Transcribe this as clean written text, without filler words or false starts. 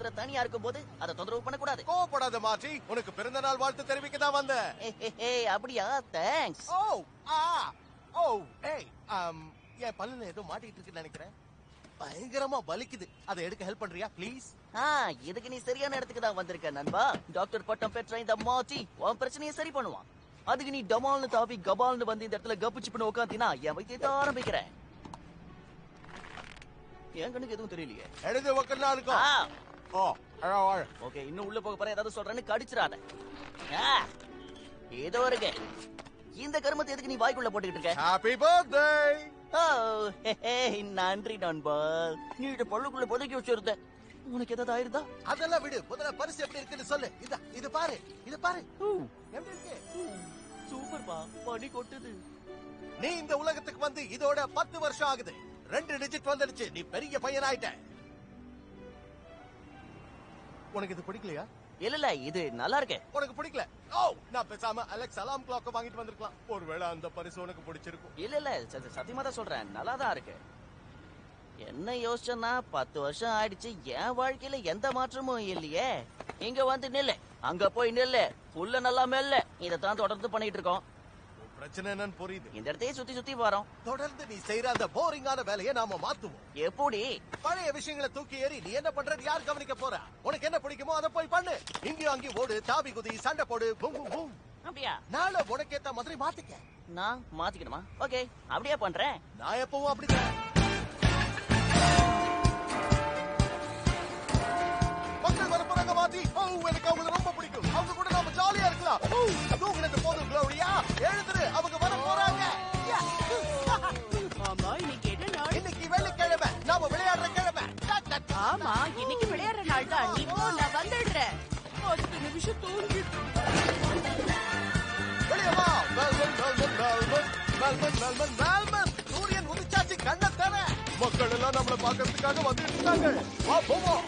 சுதந்திரம் தனியா இருக்கும் போது அதை தொந்தரவு பண்ணக்கூடாது. கோவப்படாத மார்ட்டி, உனக்கு பிறந்த நாள் வாழ்த்து தெரிவிக்க தான் வந்தேன். அப்படியா? தேங்க்ஸ். ஏய் என் பல்லுல ஏதோ மாட்டிட்டு இருக்குன்னு நினைக்கிறேன். பயங்கரமா வலிக்குது. அதை எடுக்க ஹெல்ப் பண்றியா ப்ளீஸ்? இதுக்கு நீ சரியான இடத்துக்கு தான் வந்திருக்க நண்பா. டாக்டர் பட்டம் பெற்ற இந்த மார்ட்டி உன் பிரச்சனையை சரி பண்ணுவான். அதுக்கு நீ டமால்னு தாவி கபால்னு வந்து இந்த இடத்துல கப்புச்சு பண்ண உட்காந்தினா என் வைத்தியத்தை ஆரம்பிக்கிறேன். என் கண்ணுக்கு எதுவும் தெரியலையே. எழுது வக்கல்ல இருக்கும். ஓகே, இன்னும் உள்ள போக போற ஏதாவது சொல்றேன்னு கடிச்சிராத. ஏதோ இருக்கு. இந்த கருமத்தை எதுக்கு நீ வாய்க்குள்ள போட்டுக்கிட்டு இருக்க? Happy birthday. நன்றி நண்பா. நீ இத பள்ளுக்குள்ள புதைக்கி வச்சிருந்த. உனக்கு ஏதாவது ஆயிருந்தா? அதெல்லாம் விடு. முதல்ல பரிசு எப்படி இருக்குன்னு சொல்லு. இது பாரு. எப்படி இருக்கு? சூப்பர் பா. பனி கொட்டுது. நீ இந்த உலகத்துக்கு வந்து இதோட 10 வருஷம் ஆகுது. 2 டிஜிட் வந்துடுச்சு. நீ பெரிய பையன் ஆயிட்ட. உனக்கு இது பிடிக்கலையா? இல்ல இது நல்லா இருக்கு. உனக்கு பிடிக்கல? நான் பேசாம அலெக்ஸ் அலாம் கிளாக் வாங்கிட்டு வந்திருக்கலாம். ஒருவேளை அந்த பரிசு உனக்கு பிடிச்சிருக்கும். இல்ல சத்தியமா தான் சொல்றேன், நல்லா தான் இருக்கு. என்ன யோசிச்சேன்னா 10 வருஷம் ஆயிடுச்சு, என் வாழ்க்கையில எந்த மாற்றமும் இல்லையே. இங்க வந்து நில்லு, அங்க போய் நில்லு, புல்ல நல்லா மெல்ல. இதைத்தான் தொடர்ந்து பண்ணிட்டு இருக்கோம். பிரச்சனை என்னன்னு புரியுது. இந்த இடத்தையே சுத்தி சுத்தி வரோம். தொடர்ந்து நீ செய்யற அந்த போரிங்கான வேலையை நாம மாத்துவோம். எப்படி? பழைய விஷயங்களை தூக்கி ஏறி நீ என்ன பண்றது யார் கவனிக்க போறா? உனக்கு என்ன பிடிக்குமோ அதை போய் பண்ணு. இங்கேயும் அங்கேயும் ஓடு, தாவி குதி, சண்டை போடு. அப்படியா? நாளை உனக்கு ஏத்த மாதிரி மாத்திக்க. நான் மாத்திக்கணுமா? ஓகே, அப்படியே பண்றேன். நான் எப்பவும் அப்படிதான். மக்கள் வர போறாங்க மாத்தி. எனக்கு அவங்களை ரொம்ப பிடிக்கும். அவங்க கூட நாம ஜாலியா இருக்கலாம். தூங்குனது போதும் க்ளோரியா. எழுந்துரு, அவங்க வர போறாங்க. ஆமா, இன்னைக்கு என்ன நாள்? இன்னைக்கு வெள்ளிக்கிழமை, நாம விளையாடுற கிழமை. ஆமா, இன்னைக்கு விளையாடுற நாள் தான். நீ போ, நான் வந்துடுறேன். 10 நிமிஷம் தூங்கிட்டு வெளியே வா. மெல்பர்ன். சூரியன் உதிச்சாச்சு, கண்ணை தர. மக்கள் எல்லாம் நம்மளை பார்க்கறதுக்காக வந்துட்டு இருக்காங்க. வா போவோம்.